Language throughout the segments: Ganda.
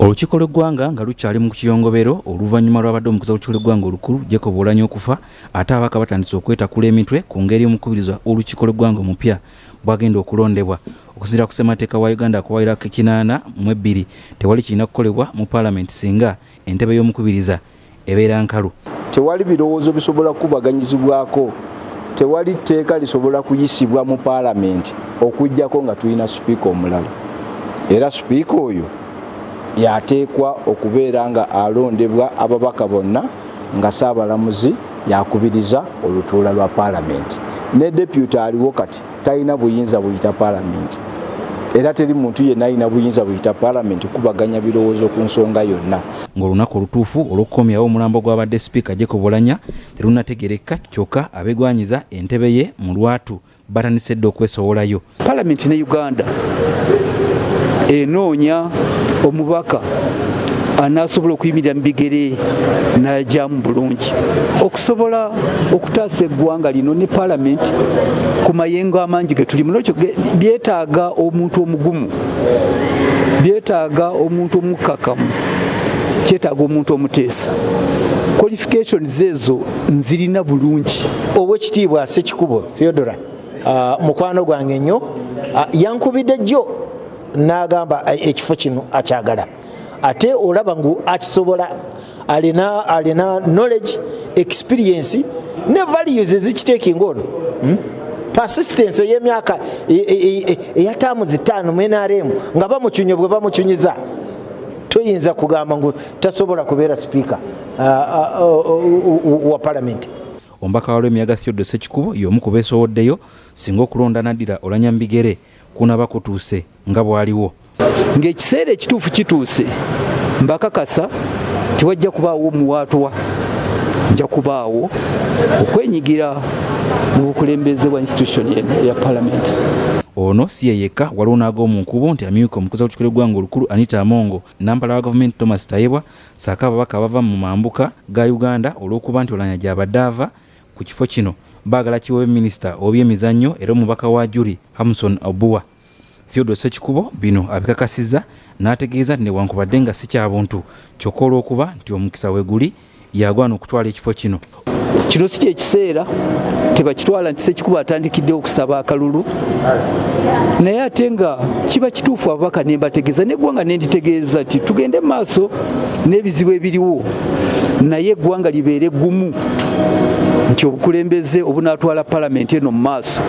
Olukiiko lw'eggwanga nga lukyali mu kiyongobero oluvannyuma lw'abadde omukuza w'olukiiko lw'eggwanga olukulu Jacob Oulanyah okufa, ate ababaka batandise okwetakula emitwe ku ngeri y'omukubirizwa olukiiko lw'eggwanga omupya bwagenda okulondebwa. Okusinziira ku ssemateeka wa Uganda akuwaayira Kinaana mu 2 tewali kirina kukolebwa mu paalamenti singa entebe y'omukubiriza ebeera nkalu. Tewali birowoozo bisobola kubaganyizibwako, tewali tteeka lisobola kuyisibwa mu paalamenti okuggyako nga tulina sipiika omulala, era sipiika oyo yateekwa okubeera nga alondebwa ababaka bonna nga Ssaabalamuzi yakubiriza olutuula lwa paalamenti. Ne deputy aliwo kati talina buyinza buyita paalamenti, era teri muntu yenna alina buyinza buyita paalamenti kubaganya birowoozo ku nsonga yonna. Ng'olunaku olutuufu olw'okukomyawo omulambo gw'abadde sipiika Jacob Oulanyah terunategereka, kyokka abeegwanyiza entebe ye mu lwatu batandise dda okwesowolayo. Paalamenti ne Uganda enoonya omubaka anasobola okuyimirira mu bigere n'ajjamu bulungi okusobola okutaasa eggwanga lino ne paalamenti ku mayengo amangi ge tulimu. N'ekyo byetaaga omuntu omugumu, byetaaga omuntu omukkakkamu, kyetaaga omuntu omuteesa. Qualifications ezo nzirina bulungi. Oweekitiibwa Ssekikubo Theodora mukwano gwange nnyo yankubidde jjo n'agamba ekifo kino akyagala, ate olaba ngu akisobola, alina knowledge, experience ne values ezikiteekinga ono. Persistence y'emyaka eyataamu 5 mu NRM nga bamucunye bwe bamucunyiza, toyinza kugamba ngu tasobola kubeera sipiika wa paalamenti. Omubaka w'Emiyaga Theodore Ssekikubo y'omu ku beesowoddeyo singa okulonda naddira Oulanyah Mbigere kunaba kutuuse nga bwaliwo. Ng'ekiseera ekituufu kituuse, mbakakasa tewajja kubaawo omuwaatwa, nja kubaawo okwenyigira mu bukulembeze bwa institution ya paalamenti. Ono si ye yekka, waliwo n'ag'omu nkubo nti amyuka omukuza w'olukiiko lw'eggwanga olukulu Anita Amongo, nampala wa gavumenti Thomas Tayebwa, ssaako ababaka abava mu mambuka ga Uganda olw'okuba nti Oulanyah gy'abadde ava ku kifo kino baagala kiweebwe minisita ow'emizannyo era omubaka wa Juli Hamson Obua. Theodore Ssekikubo bino abikakasizza n'ategeeza nti newankubadde nga si kya buntu, kyokka olw'okuba nti omukisa we guli yagwana okutwala ekifo kino. Kino si kyekiseera tebakitwala nti Ssekikubo atandikidde okusaba akalulu, naye ate nga kiba kituufu ababaka ne mbategeeza n'eggwanga ne nditegeeza nti tugende mu maaso n'ebizibu ebiriwo, naye eggwanga libeere gumu nti obukulembeze obunaatwala paalamenti eno mu maaso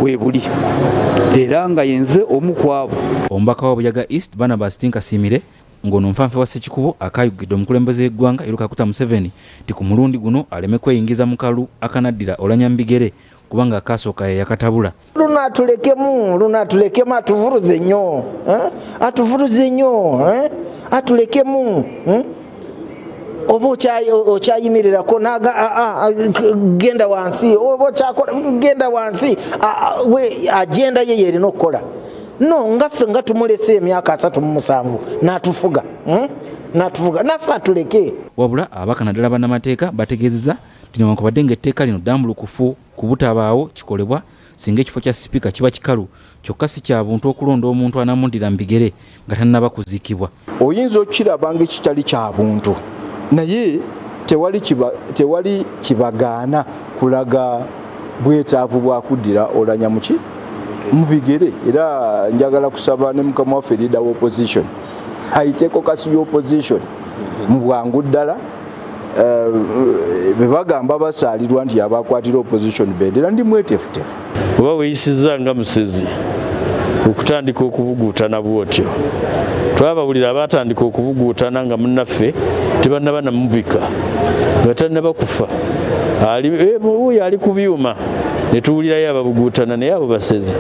weebuli, era nga yenze omu ku abo. Omubaka wa Buyaga East Barnabas Tinkasimire ng'ono nfanfe wa Ssekikubo akayugidde omukulembeze w'eggwanga Yoweri Kaguta Museveni nti ku mulundi guno aleme kweyingiza mu kalulu akanaddira Oulanyah Mbigere kubanga akaasooka ye yakatabula. Lunatulekemu atuvuruze nnyo, atuvuruze nnyo, atulekemu. Oba okyayimirirako genda wansi, oba okyakola genda wansi, we agenda ye yerina okukola. No, ngaffe nga tumulese emyaka 37 n'atufuga, naffe atuleke. Wabula ababaka naddala bannamateeka bategeezezza nti newankubadde ng'etteeka lino ddambulukufu ku butabaawo kikolebwa singa ekifo kya sipiika kiba kikalu, kyokka si kya buntu okulonda omuntu anamuddira Mbigere nga tannaba kuziikibwa. Oyinza okukiraba ng'ekitali kya buntu, naye tewali kibagaana kulaga bwetaavu bwa kuddira Oulanyah mu bigere. Era njagala kusaba ne mukama waffe leader wa opposition ayiteeko kasi y'opposition mu bwangu ddala, be bagamba basaalirwa nti abakwatira opposition bendera ndi mwetefutefu. Oba weeyisizza nga musezi okutandika okubuguutana bwotyo, twabawulira abatandika okubuguutana nga munnaffe tebannaba namubika nga tannaba kufa, oyo ali ku byuma ne tuwulirayo ababuguutana, naye abo basezi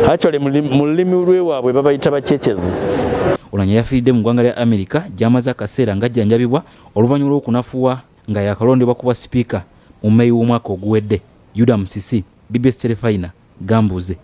actually mu lulimi lw'ewaabwe babayita bakyekezi. Oulanyah yafiiridde mu ggwanga lya Amerika gy'amaze akaseera ng'ajjanjabibwa oluvannyuma lw'okunafuwa nga yakalondebwa kuba sipiika mu Mei w'omwaka oguwedde. Judah Musisi, BBS Terefayina, Gambuuze.